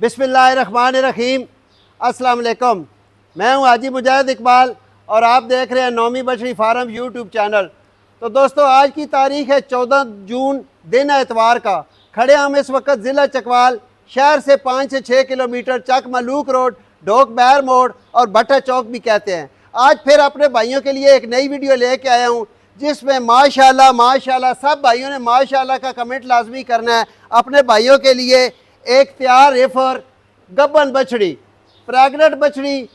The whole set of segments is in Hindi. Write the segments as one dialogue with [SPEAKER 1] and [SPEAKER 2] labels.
[SPEAKER 1] बिस्मिल्लाहिर्रहमानिर्रहीम। अस्सलाम वालेकुम। मैं हूं हाजी मुजाहिद इकबाल और आप देख रहे हैं नौमी बछड़ी फार्म यूट्यूब चैनल। तो दोस्तों, आज की तारीख है 14 जून, दिन है एतवार का। खड़े हम इस वक्त ज़िला चकवाल, शहर से 5 से 6 किलोमीटर, चक मलूक रोड, ढोक बैर मोड़ और भट्टा चौक भी कहते हैं। आज फिर अपने भाइयों के लिए एक नई वीडियो लेके आया हूँ, जिसमें माशाल्लाह माशाल्लाह सब भाइयों ने माशाल्लाह का कमेंट लाजमी करना है। अपने भाइयों के लिए एक तैयार रेफर गब्बन बछड़ी, प्रेगनेंट बछड़ी,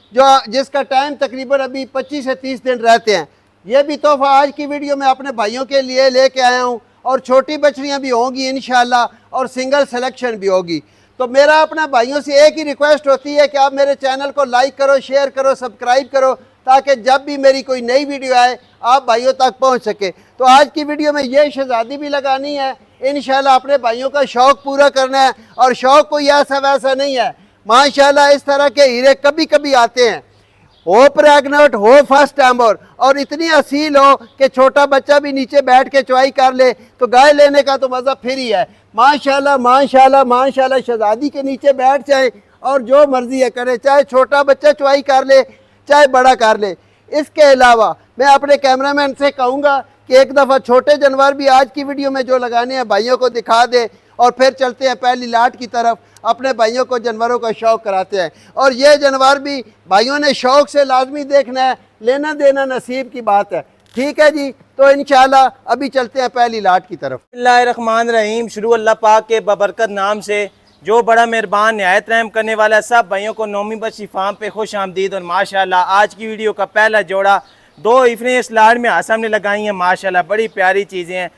[SPEAKER 1] जिसका टाइम तकरीबन अभी 25 से 30 दिन रहते हैं। ये भी तोहफा आज की वीडियो में अपने भाइयों के लिए लेके आया हूँ। और छोटी बछड़ियाँ भी होंगी इंशाल्लाह, और सिंगल सिलेक्शन भी होगी। तो मेरा अपना भाइयों से एक ही रिक्वेस्ट होती है कि आप मेरे चैनल को लाइक करो, शेयर करो, सब्सक्राइब करो, ताकि जब भी मेरी कोई नई वीडियो आए आप भाइयों तक पहुंच सके। तो आज की वीडियो में ये शहजादी भी लगानी है इंशाल्लाह, अपने भाइयों का शौक पूरा करना है। और शौक कोई ऐसा वैसा नहीं है, माशाल्लाह इस तरह के हीरे कभी कभी आते हैं। हो प्रेग्नेंट हो, फर्स्ट टाइमर, और इतनी असील हो कि छोटा बच्चा भी नीचे बैठ के चुवाई कर ले, तो गाय लेने का तो मज़ा फिर ही है। माशाल्लाह माशाल्लाह माशाल्लाह, शहजादी के नीचे बैठ जाए और जो मर्जी है करे, चाहे छोटा बच्चा चुवाई कर ले चाहे बड़ा कर ले। इसके अलावा मैं अपने कैमरामैन से कहूँगा कि एक दफ़ा छोटे जानवर भी आज की वीडियो में जो लगाने हैं भाइयों को दिखा दे, और फिर चलते हैं पहली लाट की तरफ। अपने भाइयों को जानवरों का शौक़ कराते हैं, और ये जानवर भी भाइयों ने शौक़ से लाजमी देखना है, लेना देना नसीब की बात है। ठीक है जी, तो इंशाल्लाह अभी चलते हैं पहली लाट की तरफ।
[SPEAKER 2] बिस्मिल्लाहिर्रहमानिर्रहीम। शुरू अल्लाह पाक के बबरकत नाम से, जो बड़ा मेहरबान निहायत रहम करने वाला। सब भाइयों को नौमी बछड़ी फार्म पे खुश आमदीद। और माशाल्लाह आज की वीडियो का पहला जोड़ा, दो इफने इस लाड़ में आसाम ने लगाई हैं, माशाल्लाह बड़ी प्यारी चीज़ें हैं।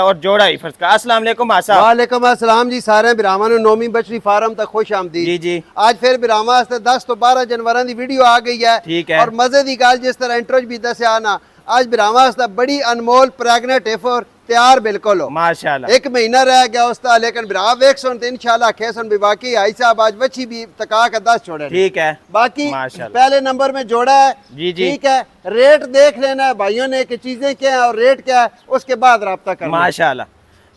[SPEAKER 2] और जोड़ा इफर्स का। अस्सलाम वालेकुम आसा।
[SPEAKER 1] वालेकुम अस्सलाम जी। सारे बिरामा नौमी बछड़ी फार्म तक खुश आमदीद।
[SPEAKER 2] जी जी।
[SPEAKER 1] आज फिर बिरामा 10 तो 12 जानवरों की वीडियो आ गई है।
[SPEAKER 2] ठीक है।
[SPEAKER 1] और मजे की गल, जिस तरह इंट्रोज भी दस आना, आज बिरामा बड़ी अनमोल प्रेगनेंट एफर तैयार बिल्कुल हो
[SPEAKER 2] माशाल्लाह।
[SPEAKER 1] 1 महीना रह गया उसका, लेकिन बिरा वेख सुन तो इंशाल्लाह खेसन भी बाकी आई साहब आज बच्ची भी तका के 10 छोड़े। ठीक है, बाकी पहले नंबर में जोड़ा है।
[SPEAKER 2] जी जी।
[SPEAKER 1] ठीक है, रेट देख लेना है भाइयों ने कि चीजें क्या है और रेट क्या है, उसके बाद रब्ता करना।
[SPEAKER 2] माशाल्लाह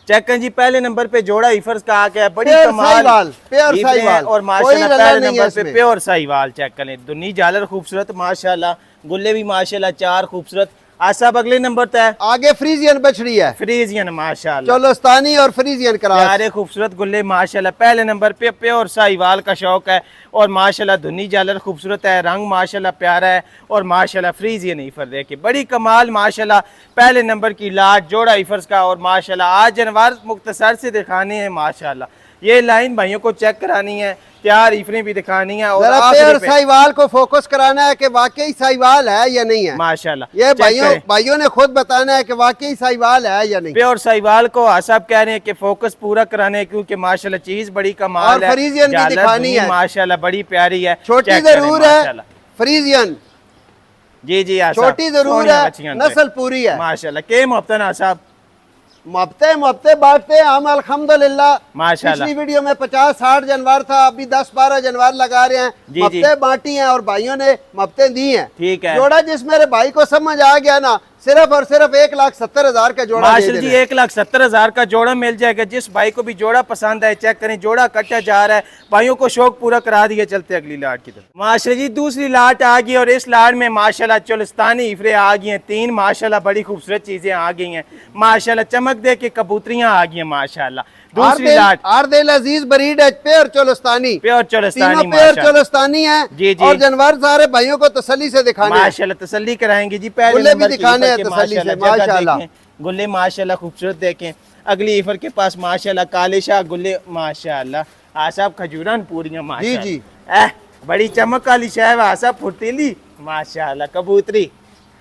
[SPEAKER 2] चेक करें जी, पहले नंबर पे जोड़ा इफर्स का आ गया, बड़ी
[SPEAKER 1] कमाल प्योर साहिवाल।
[SPEAKER 2] और माशाल्लाह पहले नंबर पे प्योर साहिवाल चेक करें, दुनी जालर खूबसूरत माशाल्लाह, गुल्ले भी माशाल्लाह चार खूबसूरत। आसाब अगले नंबर तय आगे
[SPEAKER 1] फ्रीजियन बछड़ी है,
[SPEAKER 2] फ्रीजियन माशाल्लाह,
[SPEAKER 1] चोलोस्तानी और फ्रीजियन क्रॉस,
[SPEAKER 2] सारे खूबसूरत गुल्ले माशाल्लाह। पहले नंबर पे प्योर साहिवाल का शौक है, और माशाल्लाह धुनी जालर खूबसूरत है, रंग माशाल्लाह प्यारा है, और माशाल्लाह फ्रीजियन ईफर देखिए बड़ी कमाल माशाल्लाह। पहले नंबर की लाट जोड़ा ईफर्स का। और माशाल्लाह आज जानवर मुख्तसर से दिखाने हैं माशाल्लाह, ये लाइन भाइयों को चेक करानी है, तैयार इफरी भी दिखानी है, और
[SPEAKER 1] साहिवाल को फोकस कराना है कि वाकई साहिवाल है या नहीं है।
[SPEAKER 2] माशाल्लाह
[SPEAKER 1] ये भाइयों ने खुद बताना है कि वाकई साहिवाल है या नहीं।
[SPEAKER 2] प्योर साहिवाल को आसाब कह रहे हैं कि फोकस पूरा कराने, क्योंकि माशाल्लाह चीज बड़ी कमाल है,
[SPEAKER 1] फ्रीजियन भी दिखानी है,
[SPEAKER 2] माशाल्लाह बड़ी प्यारी है,
[SPEAKER 1] छोटी जरूर है फ्रीजियन।
[SPEAKER 2] जी जी,
[SPEAKER 1] छोटी जरूर है, नस्ल पूरी है माशाल्लाह।
[SPEAKER 2] के मोहब्बतन आसाब
[SPEAKER 1] मुफ्ते बांटते हम अल्हम्दुलिल्लाह।
[SPEAKER 2] माशाल्लाह
[SPEAKER 1] पिछली वीडियो में 50-60 जानवर था, अभी 10-12 जानवर लगा रहे हैं। मुफ्ते बांटी हैं और भाइयों ने मुफ्ते दी हैं।
[SPEAKER 2] ठीक है,
[SPEAKER 1] जोड़ा जिस मेरे भाई को समझ आ गया ना, सिर्फ और सिर्फ 1,70,000 का जोड़ा
[SPEAKER 2] माशाल्लाह जी, 1,70,000 का जोड़ा मिल जाएगा। जिस भाई को भी जोड़ा पसंद है चेक करें, जोड़ा कटा जा रहा है, भाइयों को शौक पूरा करा दिया। चलते अगली लाट की तरफ। माशाल्लाह जी दूसरी लाट आ गई, और इस लाट में माशाल्लाह चोलिस्तानी इफरे आ गई हैं, 3 माशाल्लाह बड़ी खूबसूरत चीजें आ गई हैं माशाल्लाह। चमक दे के कबूतरियां आ गई हैं माशाल्लाह। दूसरी लाट
[SPEAKER 1] आरदेल अजीज ब्रीड है, pure Cholistani,
[SPEAKER 2] pure Cholistani,
[SPEAKER 1] pure Cholistani है।
[SPEAKER 2] जी जी।
[SPEAKER 1] और जानवर सारे भाइयों को तसल्ली से दिखाने
[SPEAKER 2] माशाल्लाह, तसल्ली कराएंगे जी। पहले
[SPEAKER 1] गुल्ले भी दिखाने हैं तसल्ली से माशाल्लाह,
[SPEAKER 2] गुल्ले माशाल्लाह खूबसूरत देखें। अगली इफर के पास माशाल्लाह काले शाह गुल्ले माशाल्लाह, आसाब खजूरन पूरियां माशाल्लाह। जी जी, बड़ी चमक वाली शाह आसाब, फुर्तीली माशाल्लाह, कबूतरी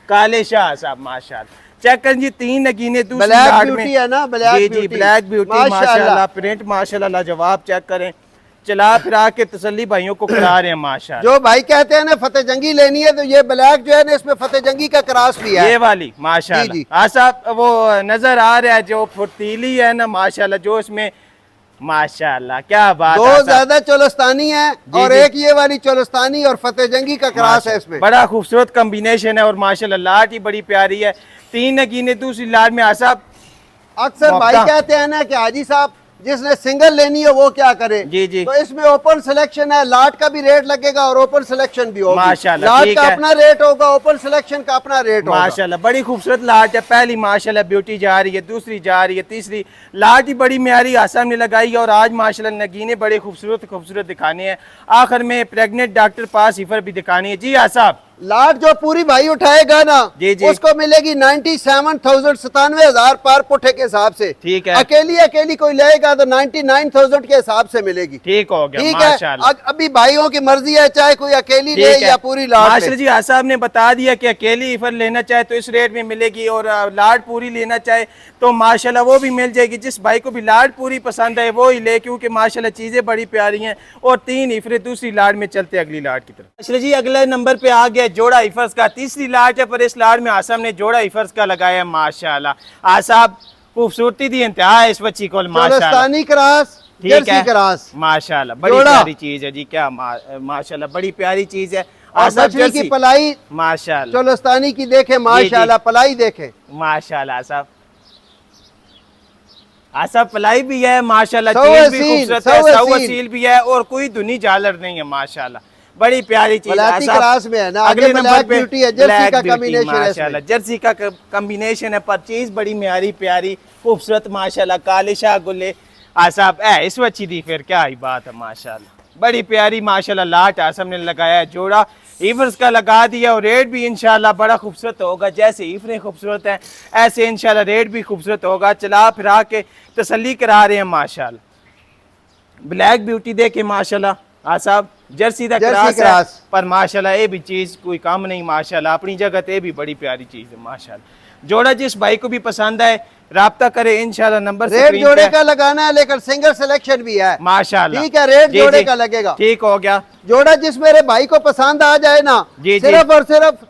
[SPEAKER 2] काले शाह आसाब माशाल्लाह। चेक करें जी, 3 नगीने दूसरी लाट में
[SPEAKER 1] है ना,
[SPEAKER 2] जी जी, ब्लैक ब्यूटी माशाल्लाह, प्रिंट माशाल्लाह लाजवाब। चेक करें, चला फिरा के तसल्ली भाइयों को करा रहे हैं माशाल्लाह।
[SPEAKER 1] जो भाई कहते हैं ना फतेह जंगी लेनी है, तो ये ब्लैक जो है ना, इसमें फतेह जंगी का क्रॉस भी है,
[SPEAKER 2] ये वाली माशाल्लाह। आसाब वो नजर आ रहा है जो फुर्तीली है ना माशाल्लाह, जो इसमें माशाल्लाह क्या बात।
[SPEAKER 1] 2 ज्यादा चोलिस्तानी है और एक ये वाली चोलिस्तानी और फतेह जंगी का क्रॉस है, इसमें
[SPEAKER 2] बड़ा खूबसूरत कॉम्बिनेशन है। और माशाल्लाह लाट ही बड़ी प्यारी है, 3 नगीने दूसरी लाट में। आसाब
[SPEAKER 1] अक्सर भाई कहते हैं ना कि हाजी साहब जिसने सिंगल लेनी है वो क्या करे।
[SPEAKER 2] जी जी।
[SPEAKER 1] तो इसमें ओपन सिलेक्शन है, लाट का भी रेट लगेगा और ओपन सिलेक्शन भी होगा।
[SPEAKER 2] माशाल्लाह,
[SPEAKER 1] लाट
[SPEAKER 2] ठीक
[SPEAKER 1] का
[SPEAKER 2] है।
[SPEAKER 1] अपना रेट होगा, ओपन सिलेक्शन का अपना रेट होगा।
[SPEAKER 2] माशाल्लाह बड़ी खूबसूरत लाट है। पहली माशाल्लाह ब्यूटी जा रही है, दूसरी जा रही है, तीसरी लाट ही बड़ी म्यारी आसाम ने लगाई है। और आज माशाल्लाह नगीने बड़े खूबसूरत खूबसूरत दिखाने हैं। आखिर में प्रेग्नेंट डॉक्टर पास हिफर भी दिखानी है। जी हाँ साहब,
[SPEAKER 1] लाट जो पूरी भाई उठाएगा ना
[SPEAKER 2] जी जी।
[SPEAKER 1] उसको मिलेगी 97,000 97,000 पर पुठे के हिसाब से।
[SPEAKER 2] ठीक है।
[SPEAKER 1] अकेली अकेली कोई लेगा तो 99,000 के हिसाब से मिलेगी।
[SPEAKER 2] ठीक हो गया।
[SPEAKER 1] ठीक है।
[SPEAKER 2] माशाल्लाह
[SPEAKER 1] अभी भाइयों की मर्जी है, चाहे कोई अकेली ले या पूरी लाट ले।
[SPEAKER 2] माशाल्लाह जी साहब ने बता दिया कि अकेली इफर लेना चाहे तो इस रेट में मिलेगी, और लाट पूरी लेना चाहे तो माशाल्लाह वो भी मिल जाएगी। जिस भाई को भी लाट पूरी पसंद है वो ही ले, क्योंकि माशाल्लाह चीजें बड़ी प्यारी हैं। और 3 इफरे दूसरी लाट में चलते अगली लाट की तरफ। माशाल्लाह जी अगले नंबर पे आ गया जोड़ा इफर्स का। तीसरी लाट है, पर इस लाट में आसम ने जोड़ा इफर्स का लगाया। माशाल्लाह आसाब खूबसूरती दी इंतहा है इस बच्ची को। माशाल्लाह
[SPEAKER 1] चोलस्तानी क्रॉस,
[SPEAKER 2] ठीक
[SPEAKER 1] जर्सी
[SPEAKER 2] है।
[SPEAKER 1] क्रॉस,
[SPEAKER 2] माशाल्लाह बड़ी
[SPEAKER 1] जोड़ा।
[SPEAKER 2] प्यारी चीज है जी। क्या माशाल्लाह बड़ी प्यारी चीज है।
[SPEAKER 1] और
[SPEAKER 2] आसाब
[SPEAKER 1] बछड़ी की
[SPEAKER 2] जर्सी
[SPEAKER 1] पलाई
[SPEAKER 2] माशाल्लाह
[SPEAKER 1] चोलस्तानी की देखे, माशाल्लाह पलाई देखे।
[SPEAKER 2] माशाल्लाह आसाब आसाब पलाई भी है माशाल्लाह,
[SPEAKER 1] सौ
[SPEAKER 2] चीज भी
[SPEAKER 1] असील,
[SPEAKER 2] खूबसूरत
[SPEAKER 1] सौ
[SPEAKER 2] है, सौ
[SPEAKER 1] असील।
[SPEAKER 2] असील भी है, और कोई धुनी झालर नहीं है। माशाल्लाह बड़ी प्यारी चीज है।
[SPEAKER 1] वलायती
[SPEAKER 2] आसाब,
[SPEAKER 1] क्रास में है ना,
[SPEAKER 2] अगले
[SPEAKER 1] आगे
[SPEAKER 2] नंबर
[SPEAKER 1] ब्लैक
[SPEAKER 2] पे
[SPEAKER 1] ब्यूटी है, जर्सी
[SPEAKER 2] ब्लैक
[SPEAKER 1] का
[SPEAKER 2] ब्यूटी,
[SPEAKER 1] कॉम्बिनेशन है इसमें।
[SPEAKER 2] माशाल्लाह जर्सी का कॉम्बिनेशन है, पर चीज बड़ी म्यारी प्यारी खूबसूरत माशाल्लाह। काले शाह गुल्ले आसाब है इस बच्ची दी, फिर क्या ही बात है। माशाल्लाह बड़ी प्यारी माशाल्लाह लाट आसम ने लगाया है। जोड़ा ईफर्स का लगा दिया, और रेट भी इंशाल्लाह बड़ा खूबसूरत होगा। जैसे ईफरें खूबसूरत हैं ऐसे इंशाल्लाह रेट भी खूबसूरत होगा। चला फिरा के तसल्ली करा रहे हैं माशाल्लाह। ब्लैक ब्यूटी देखे माशाल्लाह आसाब, जर्सी दा
[SPEAKER 1] जर्सी
[SPEAKER 2] क्रास है,
[SPEAKER 1] क्रास।
[SPEAKER 2] पर माशाल्लाह ये भी चीज कोई काम नहीं। माशाल्लाह अपनी जगह ये भी बड़ी प्यारी चीज है। माशाल्लाह जोड़ा जिस भाई को भी पसंद आए राब्ता करे इंशाल्लाह। नंबर
[SPEAKER 1] रेट
[SPEAKER 2] स्क्रीन
[SPEAKER 1] जोड़े
[SPEAKER 2] पे
[SPEAKER 1] का लगाना है, लेकिन सिंगल सिलेक्शन भी है।
[SPEAKER 2] माशाल्लाह
[SPEAKER 1] ठीक है, रेट
[SPEAKER 2] जी,
[SPEAKER 1] जोड़े
[SPEAKER 2] जी।
[SPEAKER 1] का लगेगा।
[SPEAKER 2] ठीक हो गया।
[SPEAKER 1] जोड़ा जिस मेरे भाई को पसंद आ जाए ना,
[SPEAKER 2] जी, जी।
[SPEAKER 1] सिर्फ और सिर्फ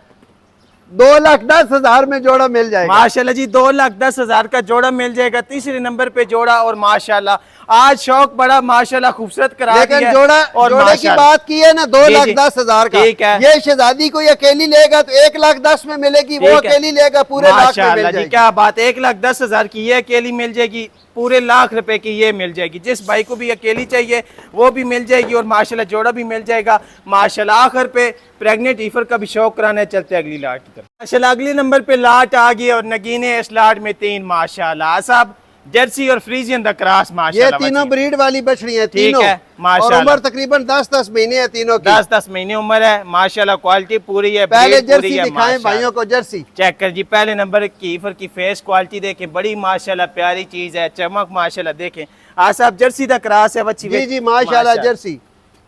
[SPEAKER 1] 2,10,000 में जोड़ा मिल जाएगा।
[SPEAKER 2] माशाल्लाह जी 2,10,000 का जोड़ा मिल जाएगा। तीसरे नंबर पे जोड़ा, और माशाल्लाह आज शौक बड़ा माशाल्लाह खूबसूरत करा दिया
[SPEAKER 1] लेकिन
[SPEAKER 2] है।
[SPEAKER 1] जोड़ा
[SPEAKER 2] और
[SPEAKER 1] जोड़े की
[SPEAKER 2] माशाल्लाह
[SPEAKER 1] बात की है ना,
[SPEAKER 2] जी,
[SPEAKER 1] 2,10,000 का।
[SPEAKER 2] ठीक है।
[SPEAKER 1] ये शहजादी कोई अकेली लेगा तो 1,10,000 में मिलेगी, वो
[SPEAKER 2] ठीक है।
[SPEAKER 1] अकेली लेगा पूरे लाख में मिल
[SPEAKER 2] माशाल्लाह जी
[SPEAKER 1] जाएगी।
[SPEAKER 2] क्या बात, 1,10,000 की ये अकेली मिल जाएगी, पूरे लाख रुपए की ये मिल जाएगी। जिस भाई को भी अकेली चाहिए वो भी मिल जाएगी, और माशाल्लाह जोड़ा भी मिल जाएगा। माशाल्लाह आखिर पे प्रेग्नेंट ईफर का भी शौक कराना है। चलते अगली लाट की तरफ। माशाल्लाह अगले नंबर पे लाट आ गई, और नगीने इस लाट में 3 माशाल्लाह साहब जर्सी और फ्रीजियन द क्रॉस।
[SPEAKER 1] ये
[SPEAKER 2] माशाल्लाह
[SPEAKER 1] तीनों ब्रीड वाली बछड़ी है,
[SPEAKER 2] ठीक
[SPEAKER 1] तीनों।
[SPEAKER 2] है,
[SPEAKER 1] और
[SPEAKER 2] माशाल्लाह।
[SPEAKER 1] उम्र तकरीबन 10-10 महीने है तीनों की।
[SPEAKER 2] 10-10 महीने उम्र है। माशाल्लाह क्वालिटी पूरी है।
[SPEAKER 1] पहले
[SPEAKER 2] breed पूरी
[SPEAKER 1] जर्सी
[SPEAKER 2] है,
[SPEAKER 1] दिखाएं
[SPEAKER 2] माशाल्लाह।
[SPEAKER 1] भाइयों को, जर्सी
[SPEAKER 2] चेक कर जी। पहले नंबर की ईफर की फेस क्वालिटी देखें, बड़ी माशाल्लाह प्यारी चीज है। चमक माशाल्लाह देखें। आसाब जर्सी दा क्रॉस है बच्ची।
[SPEAKER 1] जी जी, माशाल्लाह जर्सी।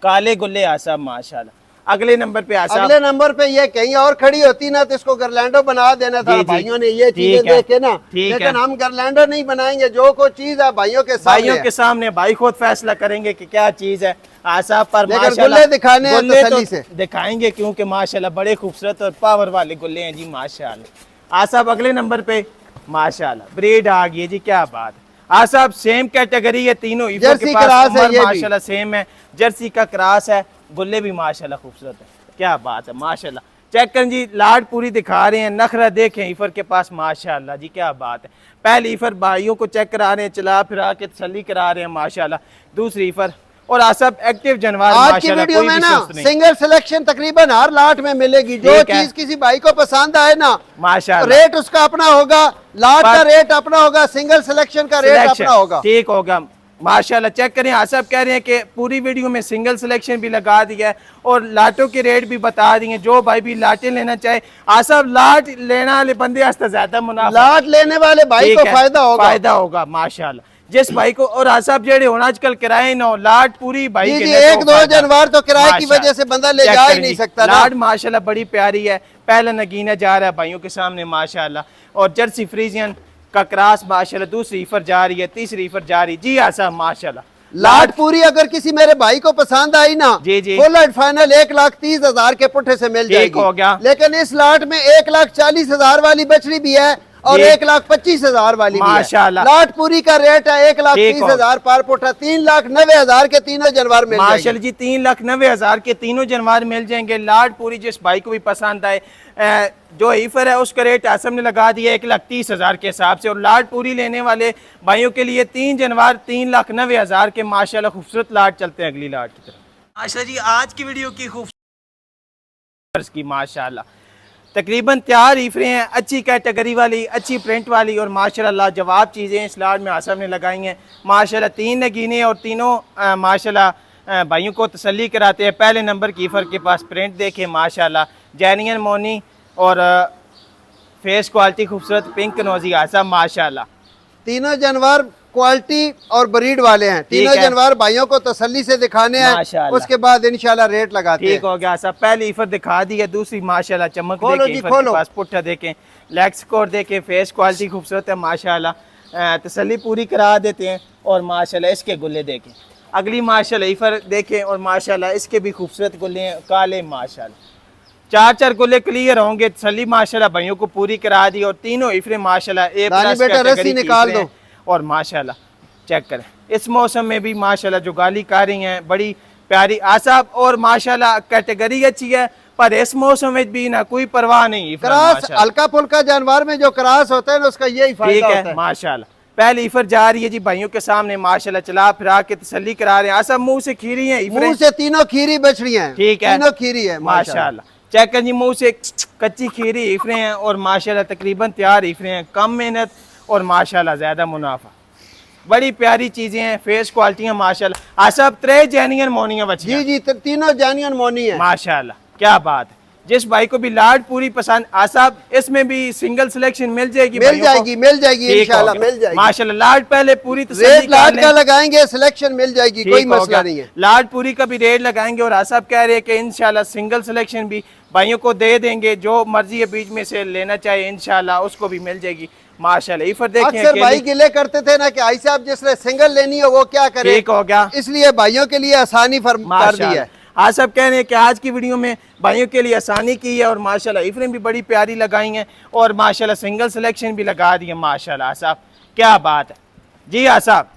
[SPEAKER 2] काले गुल्ले आसाब माशाल्लाह। अगले नंबर पे आसाब,
[SPEAKER 1] अगले नंबर पे ये कहीं और खड़ी होती ना तो इसको गर्लैंडो बना देना था।
[SPEAKER 2] जी, जी।
[SPEAKER 1] भाइयों ने ये
[SPEAKER 2] ठीक
[SPEAKER 1] चीजें
[SPEAKER 2] है,
[SPEAKER 1] देखे ना,
[SPEAKER 2] ठीक
[SPEAKER 1] लेकिन
[SPEAKER 2] है।
[SPEAKER 1] हम गर्लैंडो नहीं बनाएंगे। जो कोई चीज है भाइयों के सामने
[SPEAKER 2] भाइयों
[SPEAKER 1] है।
[SPEAKER 2] के सामने भाई खुद फैसला करेंगे कि क्या चीज है। आसाब पर
[SPEAKER 1] लेकिन
[SPEAKER 2] माशाल्लाह
[SPEAKER 1] गुल्ले दिखाने हैं
[SPEAKER 2] गुल्ले
[SPEAKER 1] तसल्ली से।
[SPEAKER 2] दिखाएंगे, क्योंकि माशाल्लाह बड़े खूबसूरत और पावर वाले गुल्ले हैं जी माशाल्लाह। आसाब अगले नंबर पे माशाल्लाह ब्रीड आ गई है जी। क्या बात है आसाब, सेम कैटेगरी है तीनों। ईफर
[SPEAKER 1] जर्सी
[SPEAKER 2] के पास
[SPEAKER 1] क्रॉस है
[SPEAKER 2] उम्र
[SPEAKER 1] ये भी।
[SPEAKER 2] माशाल्लाह सेम है। जर्सी का क्रॉस है, गुल्ले भी माशाल्लाह खूबसूरत है। क्या बात है माशाल्लाह। चेक करें जी, लाड पूरी दिखा रहे हैं, नखरा देखें ईफर के पास माशाल्लाह जी। क्या बात है। पहले ईफर भाइयों को चेक करा रहे हैं, चला फिरा के तसल्ली करा रहे हैं माशाल्लाह। दूसरी ईफर और आसाब एक्टिव जानवर
[SPEAKER 1] आज की
[SPEAKER 2] माशाल्लाह,
[SPEAKER 1] वीडियो
[SPEAKER 2] कोई
[SPEAKER 1] में
[SPEAKER 2] भी
[SPEAKER 1] ना
[SPEAKER 2] सुस्त नहीं।
[SPEAKER 1] सिंगल सिलेक्शन तकरीबन हर लाट में मिलेगी। जो
[SPEAKER 2] ठीक है।
[SPEAKER 1] चीज किसी भाई को पसंद आए ना,
[SPEAKER 2] माशाल्लाह
[SPEAKER 1] रेट उसका अपना होगा, लाट
[SPEAKER 2] पर-
[SPEAKER 1] का रेट अपना होगा, सिंगल सिलेक्शन का रेट
[SPEAKER 2] सिलेक्शन
[SPEAKER 1] अपना होगा।
[SPEAKER 2] ठीक होगा माशाल्लाह। चेक करें, आसाब कह रहे हैं कि पूरी वीडियो में सिंगल सिलेक्शन भी लगा दिया है, और लाटों के रेट भी बता दिए। जो भाई भी लाटें लेना चाहे, आसाब लाट लेना वाले बंदे वास्ते ज्यादा मुनाफा,
[SPEAKER 1] लाट लेने वाले भाई
[SPEAKER 2] ठीक
[SPEAKER 1] को
[SPEAKER 2] है,
[SPEAKER 1] फायदा होगा।
[SPEAKER 2] फायदा होगा माशाल्लाह। जिस भाई को, और आसाब जेड़े होना आजकल किराए ना हो, लाट पूरी भाई
[SPEAKER 1] जी
[SPEAKER 2] के
[SPEAKER 1] जी,
[SPEAKER 2] लिए तो
[SPEAKER 1] 1-2
[SPEAKER 2] फायदा।
[SPEAKER 1] जानवर तो किराए की
[SPEAKER 2] माशाल्लाह।
[SPEAKER 1] वजह से बंदा ले
[SPEAKER 2] चेक
[SPEAKER 1] जा ही
[SPEAKER 2] करें
[SPEAKER 1] नहीं
[SPEAKER 2] जी,
[SPEAKER 1] सकता ना।
[SPEAKER 2] लाट माशाल्लाह बड़ी प्यारी है। पहला नगीना जा रहा है भाइयों के सामने माशाल्लाह, और जर्सी फ्रीजियन का क्रॉस माशाल्लाह। दूसरी ईफर जा रही है, तीसरी ईफर जा रही। जी आसाब माशाल्लाह।
[SPEAKER 1] लाट पूरी अगर किसी मेरे भाई को पसंद आई ना,
[SPEAKER 2] जी, जी।
[SPEAKER 1] फुल एंड फाइनल 1,30,000 के पुट्ठे से मिल
[SPEAKER 2] ठीक
[SPEAKER 1] जाएगी।
[SPEAKER 2] हो गया।
[SPEAKER 1] लेकिन इस लाट में 1,40,000 वाली बछड़ी भी है, और 1,25,000 वाली भी है।
[SPEAKER 2] माशाल्लाह।
[SPEAKER 1] लाट पूरी का रेट है 1,30,000 पर पुट्ठा, 3,90,000 के तीनों जानवर मिल जाएंगे।
[SPEAKER 2] माशाल्लाह जी 3,90,000 के तीनों जानवर मिल जाएंगे। लाट पूरी जिस भाई को भी पसंद आए, जो हीफर है उसका रेट आसम ने लगा दिया 1,30,000 के हिसाब से, और लाट पूरी लेने वाले भाइयों के लिए 3 जानवर 3,90,000 के माशाल्लाह खूबसूरत लाट। चलते हैं अगली लाट की तरफ। माशाल्लाह जी आज की वीडियो की खूबसूरत की माशाल्लाह तकरीबन तैयार हीफरे हैं, अच्छी कैटेगरी वाली, अच्छी प्रिंट वाली और माशाल्लाह जवाब चीज़ें इस लाट में आसम ने लगाई हैं। माशाल्लाह 3 नगीने और तीनों माशाल्लाह भाइयों को तसल्ली कराते हैं। पहले नंबर कीफर के पास प्रिंट देखें माशाल्लाह, जैनियन मोनी और फेस क्वालिटी खूबसूरत, पिंक नोजी आसम माशाल्लाह।
[SPEAKER 1] तीनों जानवर क्वालिटी और ब्रीड वाले हैं। तीनों जानवर भाइयों को तसल्ली से दिखाने हैं, उसके बाद इंशाल्लाह रेट लगाते हैं।
[SPEAKER 2] ठीक हो गया सब। पहली ईफर दिखा दी है, दूसरी माशाल्लाह चमक
[SPEAKER 1] खोलो
[SPEAKER 2] देखें,
[SPEAKER 1] जी,
[SPEAKER 2] ईफर
[SPEAKER 1] खोलो।
[SPEAKER 2] के पास पुट्ठा देखें, लेग स्कोर देखें, फेस क्वालिटी खूबसूरत है माशाल्लाह। तसल्ली पूरी करा देते हैं। और माशाल्लाह इसके गुल्ले देखें। अगली माशाल्लाह ईफर देखें और माशाल्लाह इसके भी खूबसूरत गुल्ले हैं, काले माशाल्लाह। 4 गुल्ले क्लियर होंगे, तसल्ली माशाल्लाह भाइयों को पूरी करा दी। और तीनों ईफरे माशाल्लाह
[SPEAKER 1] बेटा रस्सी निकाल दो।
[SPEAKER 2] और माशाल्लाह चेक करें, इस मौसम में भी माशाल्लाह जो गाली कर रही हैं बड़ी प्यारी आसाब, और माशाल्लाह कैटेगरी अच्छी है, पर इस मौसम में भी ना कोई परवाह नहीं।
[SPEAKER 1] क्रॉस हल्का फुल्का जानवर में जो क्रॉस होता है ना उसका यही फायदा होता है।
[SPEAKER 2] माशाल्लाह पहली ईफर जा रही है जी भाइयों के सामने माशाल्लाह, चला फिरा के तसल्ली करा रहे हैं। आसाब मुंह से खीरी है,
[SPEAKER 1] मुंह से तीनों खीरी बछड़ी हैं।
[SPEAKER 2] ठीक है,
[SPEAKER 1] तीनों खीरी है
[SPEAKER 2] माशाल्लाह। चेक कर जी, मुंह से कच्ची खीरी ईफरे हैं और माशाल्लाह तकरीबन तैयार ईफरे हैं, कम मेहनत और माशाल्लाह ज्यादा मुनाफा। बड़ी प्यारी चीजें हैं, फेस क्वालिटियां माशाल्लाह। आसाब 3 जैनियन मोनियां बची।
[SPEAKER 1] जी जी तीनों जैनियन मोनी है
[SPEAKER 2] माशाल्लाह, क्या बात है। जिस भाई को भी लाट पूरी पसंद, आसाब इसमें भी सिंगल सिलेक्शन मिल जाएगी,
[SPEAKER 1] मिल जाएगी इंशाल्लाह मिल जाएगी
[SPEAKER 2] माशाल्लाह। लाट पहले पूरी
[SPEAKER 1] रेट लाट का लगाएंगे, सिलेक्शन मिल जाएगी, कोई मसला नहीं है।
[SPEAKER 2] लाट पूरी का भी रेट लगाएंगे और आसाब कह रहे हैं कि इंशाल्लाह सिंगल सिलेक्शन भी भाइयों को दे देंगे, जो मर्जी है बीच में से लेना चाहे इंशाल्लाह उसको भी मिल जाएगी माशाल्लाह। ईफर देखें,
[SPEAKER 1] अक्सर भाई गिले करते थे ना कि आई साहब जिसने सिंगल लेनी हो वो क्या करे,
[SPEAKER 2] ठीक हो गया,
[SPEAKER 1] इसलिए भाइयों के लिए आसानी कर दी है।
[SPEAKER 2] आज सब कह रहे हैं कि आज की वीडियो में भाइयों के लिए आसानी की है और माशाल्लाह ईफरें भी बड़ी प्यारी लगाई हैं और माशाल्लाह सिंगल सिलेक्शन भी लगा दी है माशाल्लाह। आसाब क्या बात है जी। आसाब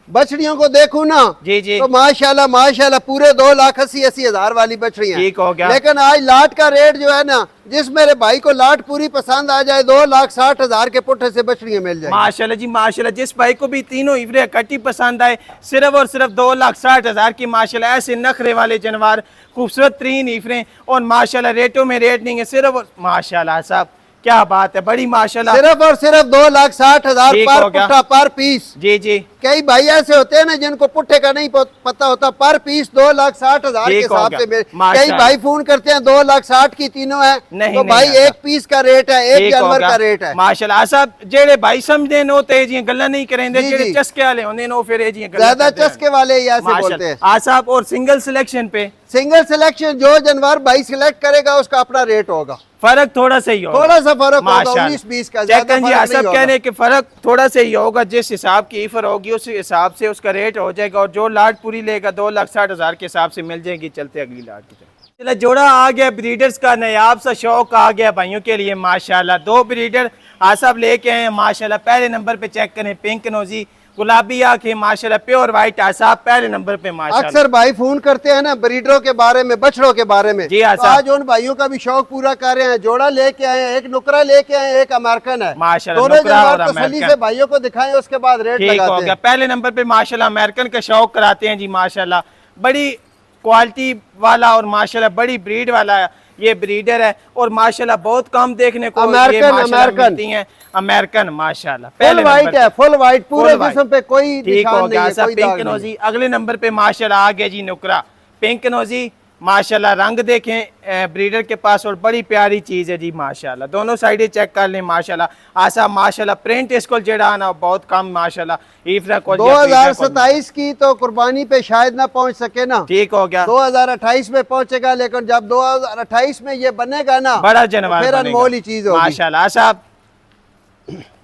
[SPEAKER 1] बछड़ियों को देखूं ना
[SPEAKER 2] जी जी
[SPEAKER 1] तो माशाल्लाह माशाल्लाह पूरे 2,80,000 वाली बछड़ी है।
[SPEAKER 2] ठीक हो गया।
[SPEAKER 1] लेकिन आज लाट का रेट जो है ना, जिस मेरे भाई को लाट पूरी पसंद आ जाए 2,60,000 के पुट्ठे से बछड़ियां मिल जाए
[SPEAKER 2] माशाल्लाह जी माशाल्लाह। जिस भाई को भी तीनों ईफरे इकट्ठी पसंद आए, सिर्फ और सिर्फ 2,60,000 की माशाल्लाह। ऐसे नखरे वाले जानवर, खूबसूरत 3 ईफरे और माशाल्लाह रेटों में रेट नहीं है, सिर्फ माशाल्लाह। साहब क्या बात है, बड़ी माशाल्लाह।
[SPEAKER 1] सिर्फ और सिर्फ 2,60,000 पर पुट्ठा पर पीस।
[SPEAKER 2] जी जी
[SPEAKER 1] कई भाई ऐसे होते हैं ना जिनको पुट्ठे का नहीं पता होता, पर पीस 2,60,000 के हिसाब से कई भाई फोन करते हैं 2,60,000 की तीनों है, तो भाई एक पीस का रेट है, एक जानवर का रेट है
[SPEAKER 2] माशाल्लाह। साहब जेड़े भाई समझते नो ते जी गल्ला नहीं करेंगे, जेड़े चस्के वाले होंगे नो फिर जी
[SPEAKER 1] ज्यादा चस्के वाले ही ऐसे बोलते हैं।
[SPEAKER 2] आसाब और सिंगल सिलेक्शन पे,
[SPEAKER 1] सिंगल सिलेक्शन जो जानवर भाई सिलेक्ट करेगा उसका अपना रेट होगा,
[SPEAKER 2] फर्क थोड़ा सा ही होगा,
[SPEAKER 1] थोड़ा सा फर्क होगा 19-20 का।
[SPEAKER 2] सब कह रहे हैं कि फर्क थोड़ा सा ही होगा, जिस हिसाब की ईफर होगी उस हिसाब से उसका रेट हो जाएगा और जो लाट पूरी लेगा 2,60,000 के हिसाब से मिल जाएगी। चलते अगली लाट की तरफ। चला जोड़ा आ गया, ब्रीडर्स का नायाब सा शौक आ गया भाइयों के लिए माशाल्लाह। 2 ब्रीडर आसाब लेके आए हैं माशाल्लाह। पहले नंबर पे चेक करें, पिंक नोजी गुलाबी आंखें माशाल्लाह, प्योर व्हाइट आसाब पहले नंबर पे माशाल्लाह।
[SPEAKER 1] अक्सर भाई फोन करते हैं ना ब्रीडरों के बारे में, बछड़ों के बारे में
[SPEAKER 2] जी।
[SPEAKER 1] तो आज उन भाइयों का भी शौक पूरा कर रहे हैं। जोड़ा लेके आए हैं, एक नुकरा लेके आए हैं, एक अमेरिकन है
[SPEAKER 2] माशाल्लाह।
[SPEAKER 1] दोनों जानवर तसल्ली से भाइयों को दिखाएं, उसके बाद रेट लगाते हैं।
[SPEAKER 2] पहले नंबर पे माशाल्लाह अमेरिकन का शौक कराते हैं जी माशाल्लाह। बड़ी क्वालिटी वाला और माशाल्लाह बड़ी ब्रीड वाला ये ब्रीडर है और माशाल्लाह बहुत कम देखने को मिलती हैं अमेरिकन माशाल्लाह।
[SPEAKER 1] फुल वाइट है, फुल वाइट, पूरे जिस्म पे कोई निशान नहीं है, कोई
[SPEAKER 2] पिंक नोजी। अगले नंबर पे माशाल्लाह आ गया जी नुकरा, पिंक नोजी माशाल्लाह। रंग देखें ब्रीडर के पास और बड़ी प्यारी चीज है जी माशाल्लाह। दोनों साइडें चेक कर लें माशाल्लाह। आसा माशाल्लाह प्रिंट इसको जेड़ा आना बहुत कम माशाल्लाह। ईफरा को
[SPEAKER 1] 2027 की तो कुर्बानी पे शायद ना पहुंच सके ना, ठीक हो गया, 2028 में पहुंचेगा। लेकिन जब 2028 में ये बनेगा ना
[SPEAKER 2] बड़ा जानवर,
[SPEAKER 1] फिर अनमोल ही चीज होगी
[SPEAKER 2] माशाल्लाह। साहब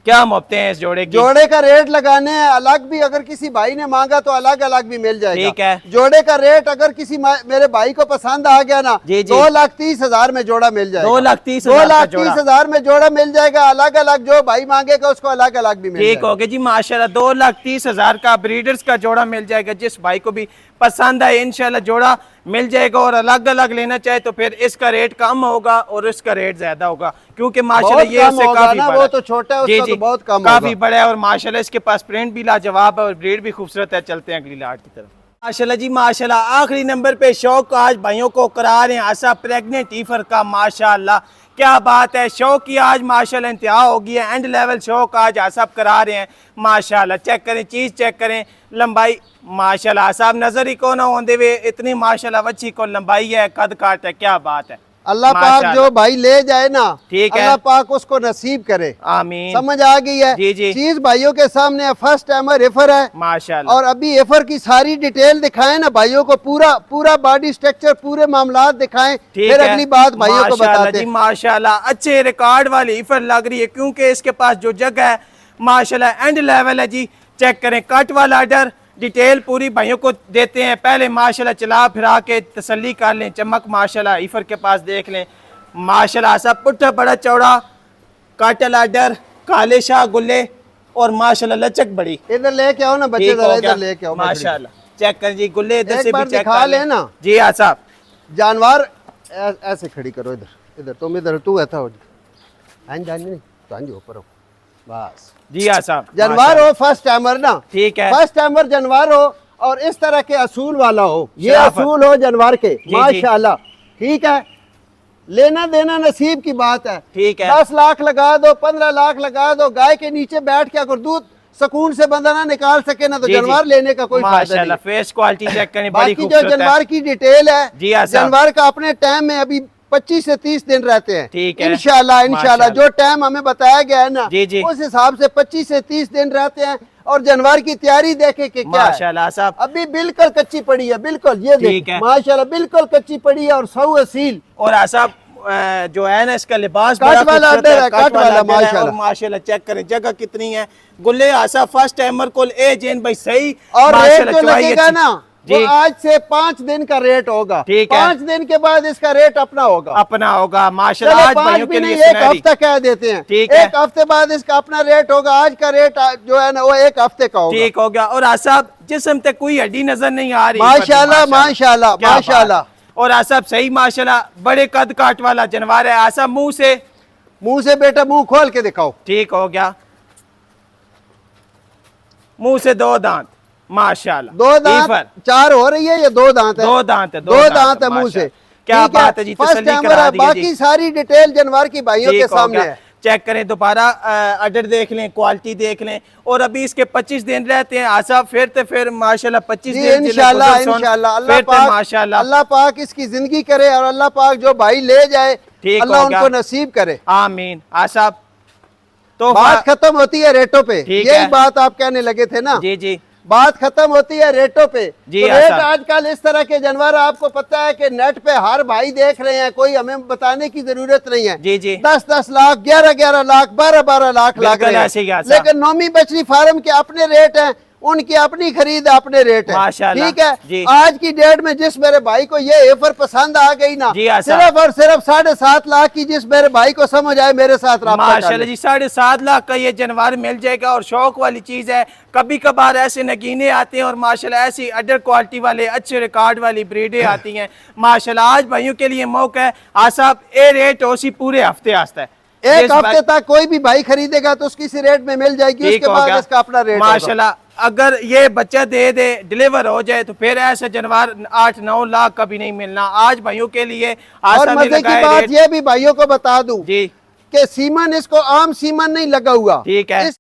[SPEAKER 2] क्या मुफ्ते हैं इस जोड़े की?
[SPEAKER 1] जोड़े का रेट लगाने हैं अलग भी, अगर किसी भाई ने मांगा तो अलग अलग भी मिल जाएगा।
[SPEAKER 2] ठीक है।
[SPEAKER 1] जोड़े का रेट अगर किसी मेरे भाई को पसंद आ गया ना,
[SPEAKER 2] जी, जी।
[SPEAKER 1] 2,30,000 में जोड़ा मिल जाएगा।
[SPEAKER 2] 2,30,000
[SPEAKER 1] में जोड़ा मिल जाएगा। अलग अलग जो भाई मांगेगा उसको अलग अलग भी मिल
[SPEAKER 2] ठीक
[SPEAKER 1] जाएगा।
[SPEAKER 2] हो गया जी माशाल्लाह। 2,30,000 का ब्रीडर्स का जोड़ा मिल जाएगा। जिस भाई को भी पसंद आए इंशाल्लाह जोड़ा मिल जाएगा। और अलग अलग लेना चाहे तो फिर इसका रेट कम होगा और इसका रेट ज्यादा होगा, क्योंकि माशाल्लाह ये उससे काफी
[SPEAKER 1] ना,
[SPEAKER 2] बड़ा
[SPEAKER 1] वो तो छोटा है, उसका तो बहुत कम
[SPEAKER 2] काफी
[SPEAKER 1] होगा।
[SPEAKER 2] बड़ा है। और माशाल्लाह इसके पास प्रिंट भी लाजवाब है और ब्रीड भी खूबसूरत है। चलते हैं अगली लाट की तरफ। माशाल्लाह जी माशाल्लाह। आखिरी नंबर पे शौक आज भाइयों को करा रहे हैं आसा प्रेग्नेंट ईफर का। माशाल्लाह क्या बात है, शौक की आज माशाल्लाह इंतहा हो गई है। एंड लेवल शौक आज आसाब करा रहे हैं माशाल्लाह। चेक करें, चीज चेक करें, लंबाई माशाल्लाह आसाब नजर ही को ना होंदे वे इतनी माशाल्लाह वच्ची को लंबाई है, कद काट है। क्या बात है।
[SPEAKER 1] अल्लाह पाक जो भाई ले जाए ना,
[SPEAKER 2] ठीक है,
[SPEAKER 1] अल्लाह पाक उसको नसीब करे।
[SPEAKER 2] आमीन।
[SPEAKER 1] समझ आ गई है?
[SPEAKER 2] जी जी।
[SPEAKER 1] चीज भाइयों के सामने फर्स्ट टाइमर एफर है
[SPEAKER 2] माशाल्लाह।
[SPEAKER 1] और अभी एफर की सारी डिटेल दिखाएं ना भाइयों को, पूरा बॉडी स्ट्रक्चर, पूरे मामलात दिखाएं, फिर अगली बात भाइयों को बताते हैं।
[SPEAKER 2] माशाल्लाह अच्छे रिकॉर्ड वाली ईफर लग रही है, क्योंकि इसके पास जो जगह है माशाल्लाह एंड लेवल है जी। चेक करें, कट वाला आर्डर डिटेल पूरी भाइयों को देते हैं। पहले माशाल्लाह चला फिरा के तसल्ली कर लें, चमक माशाल्लाह ईफर के पास देख लें माशाल्लाह। सब पुट्ठा बड़ा चौड़ा, काटल आर्डर, काले शाह गुल्ले और माशाल्लाह लचक बड़ी।
[SPEAKER 1] इधर लेके आओ ना बच्चे, जरा इधर लेके आओ
[SPEAKER 2] माशाल्लाह। चेक करें जी, गुल्ले इधर से भी चेक
[SPEAKER 1] दिखा
[SPEAKER 2] कर
[SPEAKER 1] ले ना
[SPEAKER 2] जी। हाँ साहब,
[SPEAKER 1] जानवर ऐसे खड़ी करो, इधर तुम इधर, तू ऐसा हो नहीं तो हाँ जी ऊपर हो बस।
[SPEAKER 2] जी हाँ साहब।
[SPEAKER 1] जानवर हो फर्स्ट टाइमर ना,
[SPEAKER 2] ठीक है,
[SPEAKER 1] फर्स्ट टाइमर जानवर हो और इस तरह के असूल वाला हो, ये
[SPEAKER 2] शराफत।
[SPEAKER 1] असूल हो जानवर के
[SPEAKER 2] जी,
[SPEAKER 1] माशाल्लाह। ठीक है, लेना देना नसीब की बात है।
[SPEAKER 2] ठीक है।
[SPEAKER 1] 10 लाख लगा दो, 15 लाख लगा दो, गाय के नीचे बैठ के अगर दूध सुकून से बंदा ना निकाल सके ना तो
[SPEAKER 2] जी,
[SPEAKER 1] जानवर लेने का कोई फायदा
[SPEAKER 2] माशाल्लाह।
[SPEAKER 1] नहीं।
[SPEAKER 2] फेस क्वालिटी चेक करें, बड़ी
[SPEAKER 1] बाकी जो
[SPEAKER 2] खूबसूरत है।
[SPEAKER 1] जानवर की डिटेल है,
[SPEAKER 2] जी हाँ साहब।
[SPEAKER 1] जानवर का अपने टाइम में अभी 25 से 30 दिन रहते हैं।
[SPEAKER 2] ठीक है,
[SPEAKER 1] इंशाल्लाह जो टाइम हमें बताया गया है ना,
[SPEAKER 2] जी, जी।
[SPEAKER 1] उस हिसाब से 25 से 30 दिन रहते हैं। और जानवर की तैयारी देखे कि क्या है।
[SPEAKER 2] माशाल्लाह साहब।
[SPEAKER 1] अभी बिल्कुल कच्ची पड़ी है, बिल्कुल ये
[SPEAKER 2] ठीक
[SPEAKER 1] देख
[SPEAKER 2] है।
[SPEAKER 1] माशाल्लाह बिल्कुल कच्ची पड़ी है और सौ असील।
[SPEAKER 2] और आसाब जो है ना इसका लिबास
[SPEAKER 1] कट
[SPEAKER 2] बड़ा
[SPEAKER 1] वाला
[SPEAKER 2] खूबसूरत
[SPEAKER 1] अड्डर
[SPEAKER 2] है,
[SPEAKER 1] है,
[SPEAKER 2] कट
[SPEAKER 1] कट
[SPEAKER 2] वाला
[SPEAKER 1] वाला
[SPEAKER 2] अड्डर है। और
[SPEAKER 1] माशाल्लाह।
[SPEAKER 2] माशाल्लाह चेक करें जगह कितनी है। गुल्ले आसा फर्स्ट टाइमर को ए जैन भाई सही।
[SPEAKER 1] और रेट
[SPEAKER 2] माशाल्लाह,
[SPEAKER 1] जो
[SPEAKER 2] चौवाई
[SPEAKER 1] लगेगा
[SPEAKER 2] अच्छी।
[SPEAKER 1] ना वो
[SPEAKER 2] जी।
[SPEAKER 1] आज से 5 दिन का रेट होगा।
[SPEAKER 2] ठीक है।
[SPEAKER 1] 5 दिन के बाद इसका रेट अपना होगा,
[SPEAKER 2] अपना होगा माशाल्लाह।
[SPEAKER 1] चलो
[SPEAKER 2] आज
[SPEAKER 1] 5
[SPEAKER 2] भाइयों
[SPEAKER 1] भी
[SPEAKER 2] के
[SPEAKER 1] नहीं,
[SPEAKER 2] लिए
[SPEAKER 1] 1
[SPEAKER 2] सुनहरी।
[SPEAKER 1] हफ्ता कह देते हैं।
[SPEAKER 2] ठीक है।
[SPEAKER 1] 1 हफ्ते बाद इसका अपना रेट होगा। आज का रेट जो है ना वो 1 हफ्ते का होगा।
[SPEAKER 2] ठीक हो गया। और आसाब जिस्म तक कोई हड्डी नजर नहीं आ रही।
[SPEAKER 1] माशाल्लाह माशाल्लाह
[SPEAKER 2] क्या बात।
[SPEAKER 1] माशाल्लाह।
[SPEAKER 2] और आसाब सही माशाल्लाह बड़े कद काट वाला जानवर है। आसाब मुंह से
[SPEAKER 1] बेटा मुंह खोल के दिखाओ।
[SPEAKER 2] ठीक हो गया, मुंह से 2 दांत माशाल्लाह।
[SPEAKER 1] 2 दांत,
[SPEAKER 2] ईफर
[SPEAKER 1] 4 हो रही है, ये 2 दांत है।
[SPEAKER 2] 2 दांत है,
[SPEAKER 1] 2 दांत है मुंह से।
[SPEAKER 2] क्या
[SPEAKER 1] ठीक है,
[SPEAKER 2] बात है जी,
[SPEAKER 1] फर्स्ट
[SPEAKER 2] तसल्ली
[SPEAKER 1] टाइमर
[SPEAKER 2] करा
[SPEAKER 1] है।
[SPEAKER 2] दी है जी।
[SPEAKER 1] बाकी सारी डिटेल जानवर की भाइयों के
[SPEAKER 2] ठीक हो
[SPEAKER 1] सामने
[SPEAKER 2] गया।
[SPEAKER 1] है।
[SPEAKER 2] चेक करें, दोबारा अडर देख लें, क्वालिटी देख लें। और अभी इसके 25 दिन रहते हैं आसा, फिर माशाल्लाह 25
[SPEAKER 1] जी
[SPEAKER 2] दिन
[SPEAKER 1] इंशाल्लाह इंशाल्लाह अल्लाह पाक इसकी जिंदगी करे और अल्लाह पाक जो भाई ले जाए अल्लाह उनको नसीब करे,
[SPEAKER 2] आमीन। आसा तो
[SPEAKER 1] बात खत्म होती है रेटों पे।
[SPEAKER 2] ठीक
[SPEAKER 1] यही
[SPEAKER 2] है।
[SPEAKER 1] बात आप कहने लगे थे ना।
[SPEAKER 2] जी जी।
[SPEAKER 1] बात खत्म होती है रेटों पे।
[SPEAKER 2] जी
[SPEAKER 1] तो रेट
[SPEAKER 2] आसा।
[SPEAKER 1] आजकल इस तरह के जानवर आपको पता है कि नेट पे हर भाई देख रहे हैं, कोई हमें बताने की जरूरत नहीं है।
[SPEAKER 2] जी जी।
[SPEAKER 1] 10-10 लाख, 11-11 लाख, 12-12 लाख लग
[SPEAKER 2] बिल्कुल
[SPEAKER 1] रहे
[SPEAKER 2] ऐसे ही
[SPEAKER 1] हैं।
[SPEAKER 2] आसा।
[SPEAKER 1] लेकिन नोमी बछड़ी फार्म के अपने रेट हैं, उनकी अपनी खरीद अपने रेट है।
[SPEAKER 2] माशाल्लाह।
[SPEAKER 1] ठीक है
[SPEAKER 2] जी।
[SPEAKER 1] आज की डेट में जिस मेरे भाई को ये एफर पसंद आ गई ना,
[SPEAKER 2] जी आसा।
[SPEAKER 1] सिर्फ और सिर्फ 7.5 लाख की, जिस मेरे भाई को समझ आए मेरे साथ राब्ता कर
[SPEAKER 2] माशाल्लाह
[SPEAKER 1] ले।
[SPEAKER 2] जी 7.5 लाख का ये जानवर मिल जाएगा। और शौक वाली चीज है, कभी कभार ऐसे नगीने आते हैं और माशाल्लाह ऐसी अडर क्वालिटी वाले अच्छे रिकॉर्ड वाली ब्रीडें आती हैं माशाल्लाह। आज भाइयों के लिए मौका है आसाब ए रेट हो सी पूरे हफ्ते आस्ता है।
[SPEAKER 1] एक हफ्ते तक कोई भी भाई खरीदेगा तो उसकी रेट में मिल जाएगी, उसके बाद इसका अपना रेट
[SPEAKER 2] माशाल्लाह। अगर ये बच्चा दे डिलीवर हो जाए तो फिर ऐसा जानवर 8-9 लाख का भी नहीं मिलना। आज भाइयों के लिए
[SPEAKER 1] और मजे की बात ये भी भाइयों को बता दूं
[SPEAKER 2] जी
[SPEAKER 1] कि सीमन इसको आम सीमन नहीं लगा हुआ।
[SPEAKER 2] ठीक है।